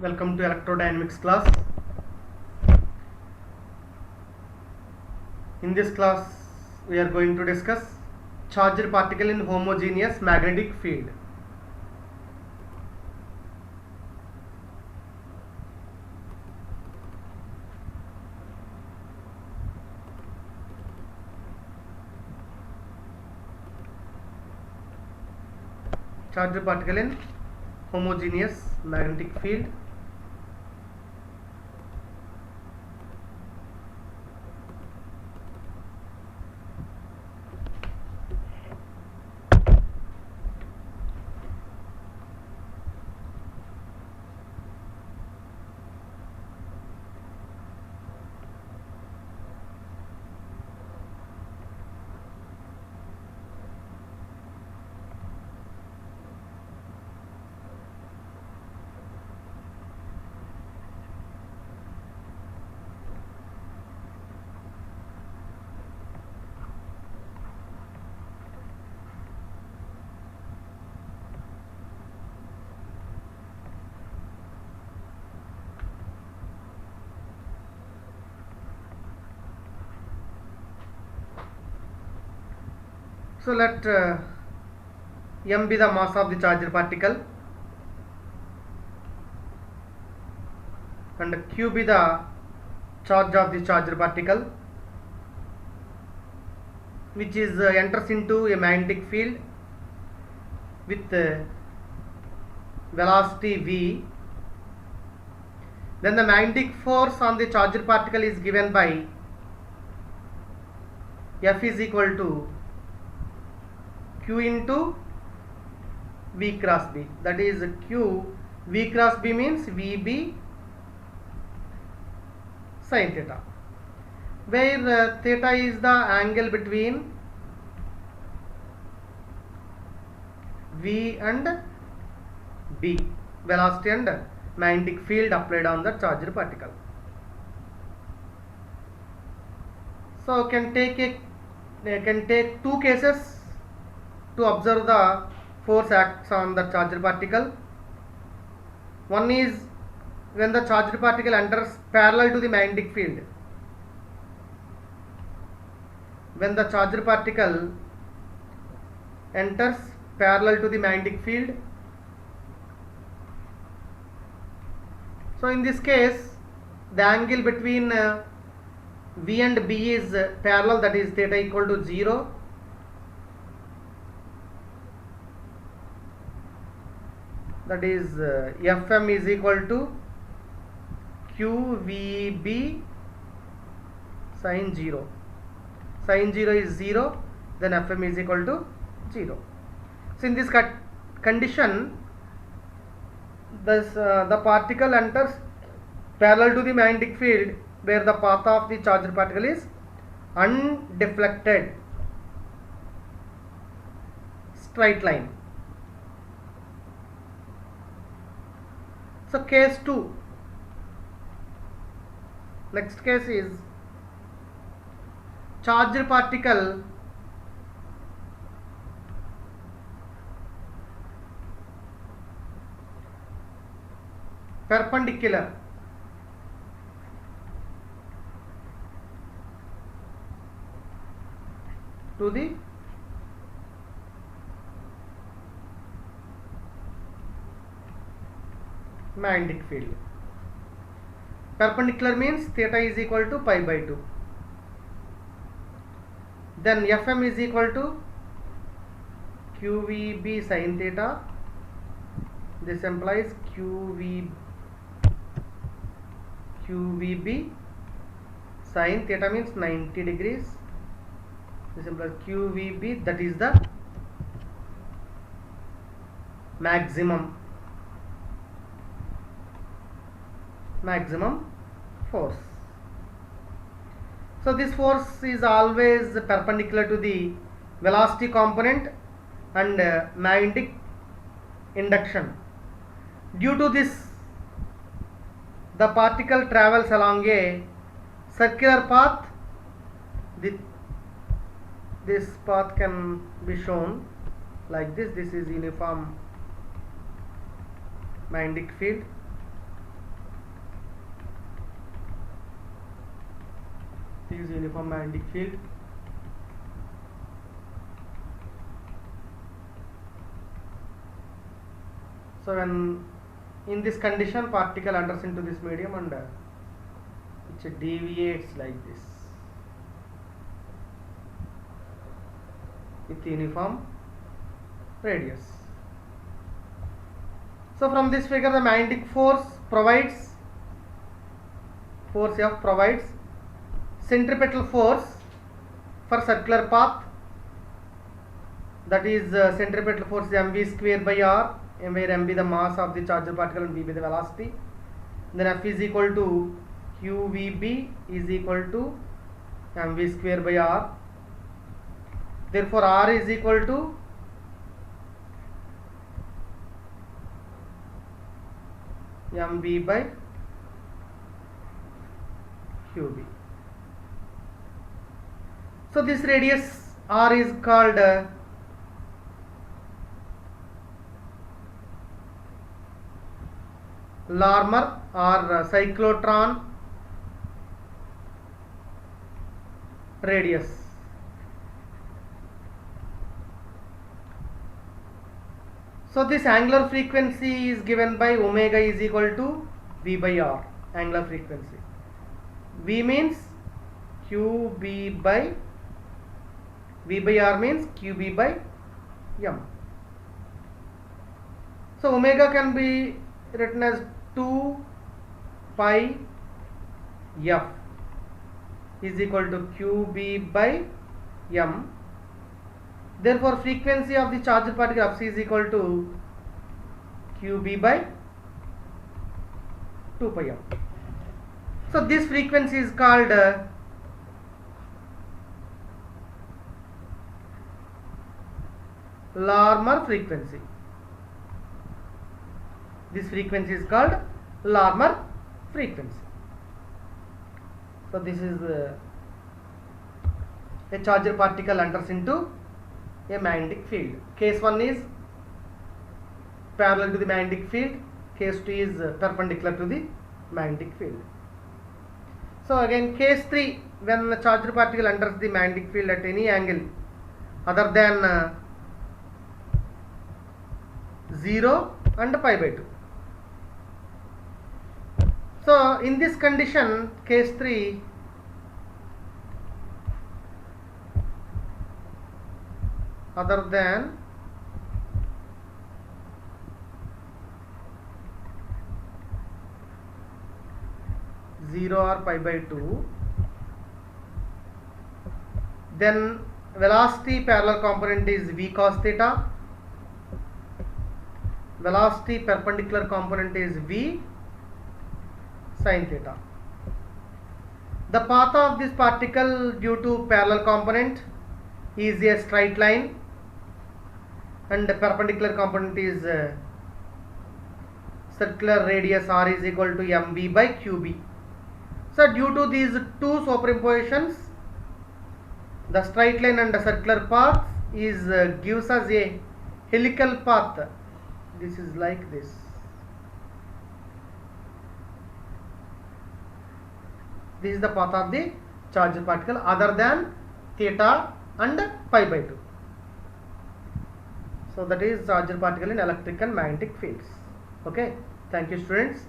Welcome to electrodynamics class. In this class we are going to discuss charged particle in homogeneous magnetic field. Charged particle in homogeneous magnetic field. So let m be the mass of the charged particle and q be the charge of the charged particle, which is enters into a magnetic field with velocity v. Then the magnetic force on the charged particle is given by F is equal to Q into V cross B. That is Q, V cross B means VB sin theta, where theta is the angle between V and B, velocity and magnetic field applied on the charged particle. So can take two cases to observe the force acts on the charged particle. One is when the charged particle enters parallel to the magnetic field. When the charged particle enters parallel to the magnetic field. So in this case, the angle between V and B is parallel, that is theta equal to 0. That is Fm is equal to QVB sin 0. Sin 0 is 0, then Fm is equal to 0. So in this condition, the particle enters parallel to the magnetic field, where the path of the charged particle is undeflected, straight line. So case 2, next case is charged particle perpendicular to the magnetic field. Perpendicular means theta is equal to pi by 2. Then Fm is equal to QVB sin theta. This implies QVB sin theta means 90 degrees. This implies QVB, that is the maximum force. So this force is always perpendicular to the velocity component and magnetic induction. Due to this, the particle travels along a circular path. This path can be shown like this. This is uniform magnetic field. is uniform magnetic field. So when in this condition particle enters into this medium and it deviates like this with uniform radius. So from this figure the magnetic force provides, force F provides centripetal force for circular path, that is centripetal force mv square by r, where mv the mass of the charged particle and v be the velocity. Then F is equal to qvb is equal to mv square by r. Therefore r is equal to mv by qb. So this radius r is called Larmor or cyclotron radius. So this angular frequency is given by omega is equal to v by r, angular frequency. V means qb by, v by r means qb by m. So omega can be written as 2 pi f is equal to qb by m. Therefore frequency of the charged particle F is equal to qb by 2 pi m. So this frequency is called Larmor frequency. This frequency is called Larmor frequency. So this is a charged particle enters into a magnetic field. Case 1 is parallel to the magnetic field, case 2 is perpendicular to the magnetic field. So again case 3, when a charged particle enters the magnetic field at any angle other than 0 and pi by 2. So in this condition, case 3, other than zero or pi by 2, then velocity parallel component is v cos theta, velocity perpendicular component is v sin theta. The path of this particle due to parallel component is a straight line and the perpendicular component is circular radius r is equal to mv by qb. So due to these two superimpositions, the straight line and the circular path is gives us a helical path. This is like this. This is the path of the charged particle other than theta and pi by 2. So that is charged particle in electric and magnetic fields. Okay, thank you students.